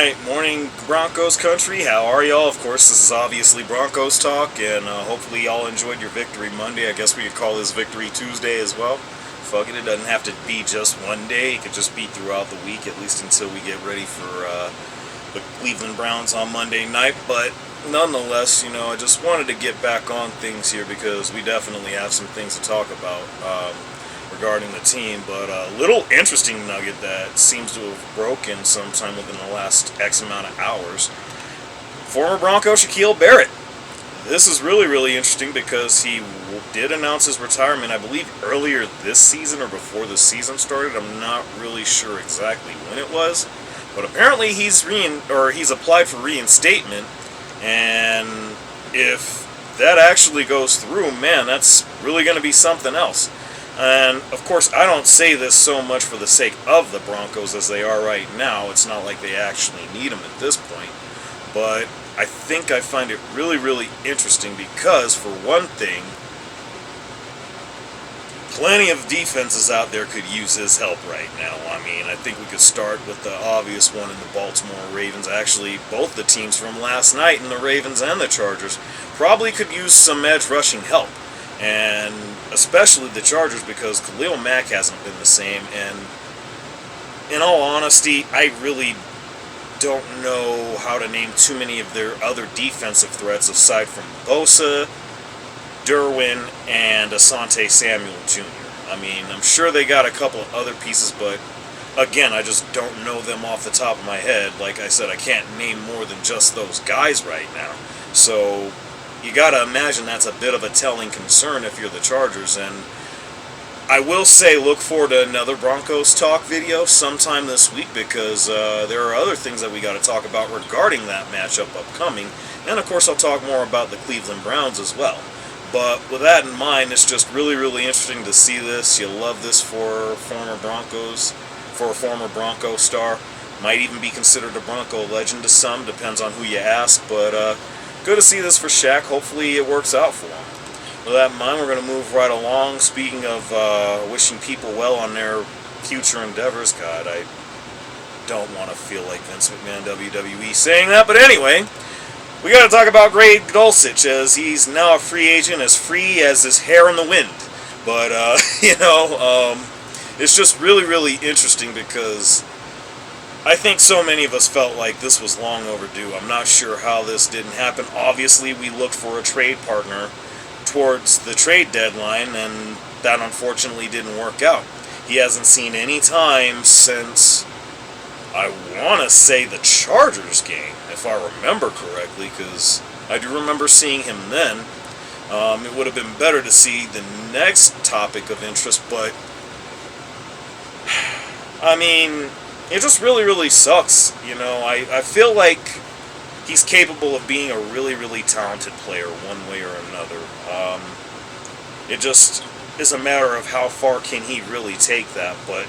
Alright, morning Broncos country, how are y'all? Of course, this is obviously Broncos talk, and hopefully y'all enjoyed your Victory Monday. I guess we could call this Victory Tuesday as well. Fuck it, it doesn't have to be just one day, it could just be throughout the week, at least until we get ready for the Cleveland Browns on Monday night. But nonetheless, I just wanted to get back on things here because we definitely have some things to talk about regarding the team. But a little interesting nugget that seems to have broken sometime within the last X amount of hours. Former Bronco Shaquille Barrett. This is really, really interesting because he did announce his retirement, I believe, earlier this season or before the season started. I'm not really sure exactly when it was, but apparently he's applied for reinstatement, and if that actually goes through, man, that's really going to be something else. And, of course, I don't say this so much for the sake of the Broncos as they are right now. It's not like they actually need him at this point. But I think I find it really, really interesting because, for one thing, plenty of defenses out there could use his help right now. I mean, I think we could start with the obvious one in the Baltimore Ravens. Actually, both the teams from last night, and the Ravens and the Chargers, probably could use some edge rushing help. And especially the Chargers, because Khalil Mack hasn't been the same. And in all honesty, I really don't know how to name too many of their other defensive threats aside from Bosa, Derwin, and Asante Samuel Jr. I mean, I'm sure they got a couple of other pieces, but again, I just don't know them off the top of my head. Like I said, I can't name more than just those guys right now. So you gotta imagine that's a bit of a telling concern if you're the Chargers. And I will say, look forward to another Broncos talk video sometime this week because there are other things that we got to talk about regarding that matchup upcoming. And of course, I'll talk more about the Cleveland Browns as well. But with that in mind, it's just really, really interesting to see this. You love this for a former Bronco star. Might even be considered a Bronco legend to some, depends on who you ask. But good to see this for Shaq. Hopefully it works out for him. With that in mind, we're going to move right along. Speaking of wishing people well on their future endeavors, God, I don't want to feel like Vince McMahon WWE saying that, but anyway, we got to talk about Greg Dulcich, as he's now a free agent, as free as his hair in the wind. But, it's just really, really interesting because I think so many of us felt like this was long overdue. I'm not sure how this didn't happen. Obviously, we looked for a trade partner towards the trade deadline, and that unfortunately didn't work out. He hasn't seen any time since, I want to say, the Chargers game, if I remember correctly, because I do remember seeing him then. It would have been better to see the next topic of interest, but I mean, it just really, really sucks. I feel like he's capable of being a really, really talented player one way or another. It just is a matter of how far can he really take that. But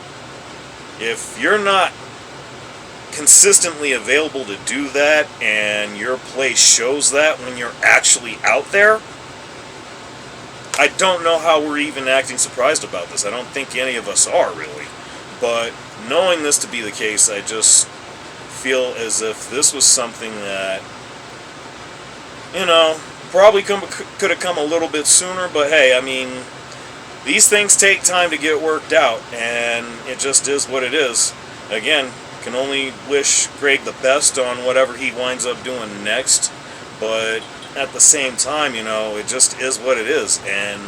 if you're not consistently available to do that and your play shows that when you're actually out there, I don't know how we're even acting surprised about this. I don't think any of us are, really. But knowing this to be the case, I just feel as if this was something that, probably could have come a little bit sooner, but hey, I mean, these things take time to get worked out, and it just is what it is. Again, can only wish Greg the best on whatever he winds up doing next, but at the same time, it just is what it is, and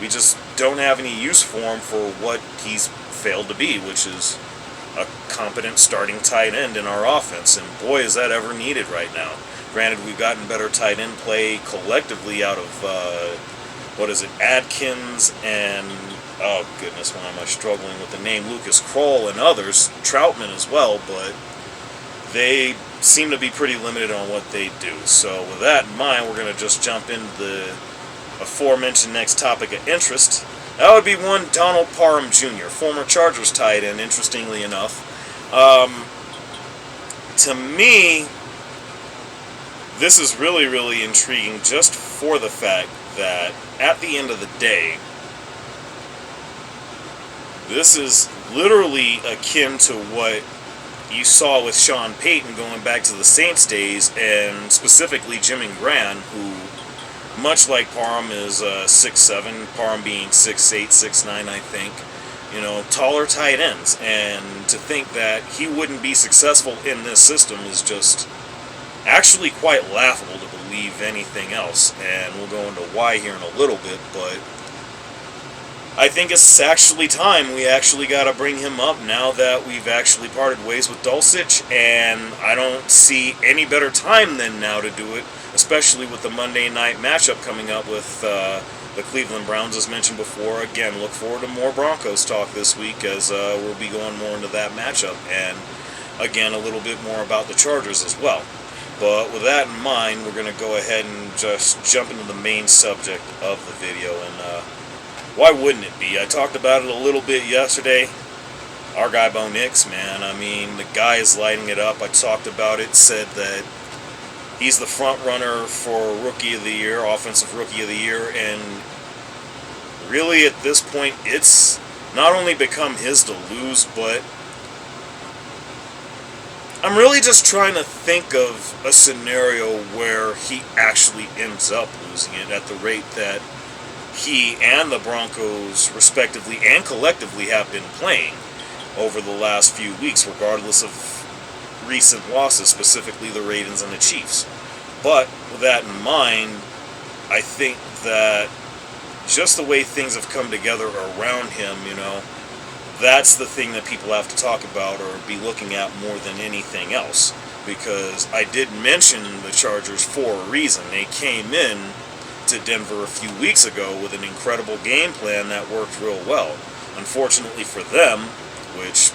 we just don't have any use for him for what he's failed to be, which is a competent starting tight end in our offense, and boy, is that ever needed right now. Granted, we've gotten better tight end play collectively out of, Adkins and, oh goodness, why am I struggling with the name, Lucas Kroll and others, Troutman as well, but they seem to be pretty limited on what they do. So with that in mind, we're going to just jump into the aforementioned next topic of interest. That would be one Donald Parham Jr., former Chargers tight end, interestingly enough. To me, this is really, really intriguing just for the fact that at the end of the day, this is literally akin to what you saw with Sean Payton going back to the Saints days, and specifically Jim and Gran, who, much like Parham, is 6'7", Parham being 6'8", 6'9", I think. You know, taller tight ends. And to think that he wouldn't be successful in this system is just actually quite laughable to believe anything else. And we'll go into why here in a little bit, but I think it's actually time we actually got to bring him up now that we've actually parted ways with Dulcich, and I don't see any better time than now to do it, especially with the Monday night matchup coming up with the Cleveland Browns, as mentioned before. Again, look forward to more Broncos talk this week, as we'll be going more into that matchup, and again, a little bit more about the Chargers as well. But with that in mind, we're going to go ahead and just jump into the main subject of the video, and why wouldn't it be? I talked about it a little bit yesterday. Our guy Bo Nix, man, I mean, the guy is lighting it up. I talked about it, said that he's the front runner for Rookie of the Year, Offensive Rookie of the Year, and really at this point, it's not only become his to lose, but I'm really just trying to think of a scenario where he actually ends up losing it at the rate that he and the Broncos, respectively and collectively, have been playing over the last few weeks, regardless of recent losses, specifically the Ravens and the Chiefs. But with that in mind, I think that just the way things have come together around him, you know, that's the thing that people have to talk about or be looking at more than anything else. Because I did mention the Chargers for a reason. They came in to Denver a few weeks ago with an incredible game plan that worked real well. Unfortunately for them, which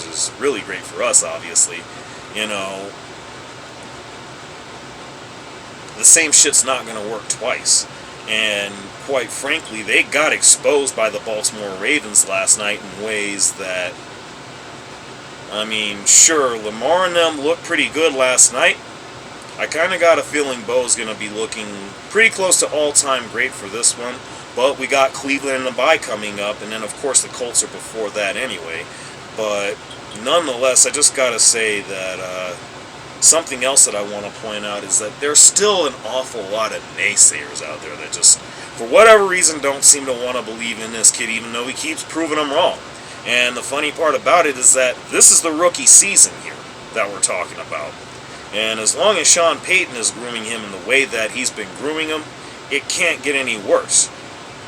is really great for us, obviously, you know, the same shit's not going to work twice. And quite frankly, they got exposed by the Baltimore Ravens last night in ways that, I mean, sure, Lamar and them looked pretty good last night. I kind of got a feeling Bo's going to be looking pretty close to all-time great for this one. But we got Cleveland and the bye coming up, and then, of course, the Colts are before that anyway. But nonetheless, I just got to say that something else that I want to point out is that there's still an awful lot of naysayers out there that just, for whatever reason, don't seem to want to believe in this kid, even though he keeps proving them wrong. And the funny part about it is that this is the rookie season here that we're talking about. And as long as Sean Payton is grooming him in the way that he's been grooming him, it can't get any worse.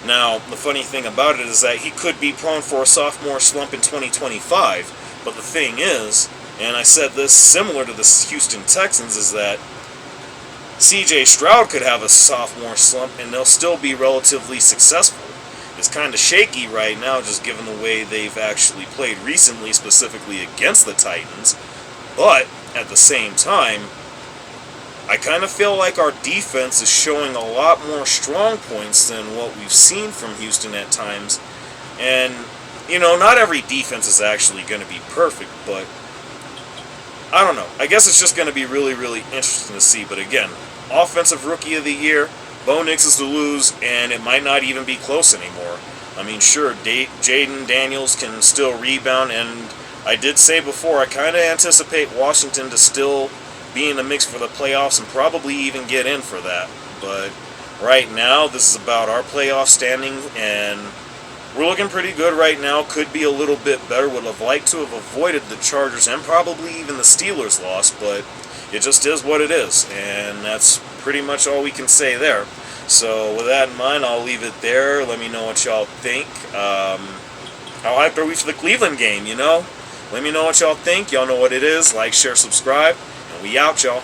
Now, the funny thing about it is that he could be prone for a sophomore slump in 2025, but the thing is, and I said this similar to the Houston Texans, is that C.J. Stroud could have a sophomore slump and they'll still be relatively successful. It's kind of shaky right now, just given the way they've actually played recently, specifically against the Titans, but at the same time, I kind of feel like our defense is showing a lot more strong points than what we've seen from Houston at times. And, you know, not every defense is actually going to be perfect, but I don't know. I guess it's just going to be really, really interesting to see. But again, Offensive Rookie of the Year, Bo Nix is to lose, and it might not even be close anymore. I mean, sure, Jaden Daniels can still rebound, and I did say before, I kind of anticipate Washington to still be in the mix for the playoffs and probably even get in for that. But right now, this is about our playoff standing, and we're looking pretty good right now. Could be a little bit better. Would have liked to have avoided the Chargers and probably even the Steelers loss, but it just is what it is, and that's pretty much all we can say there. So with that in mind, I'll leave it there. Let me know what y'all think. How hyped are we for the Cleveland game, you know? Let me know what y'all think. Y'all know what it is. Like, share, subscribe, and we out, y'all.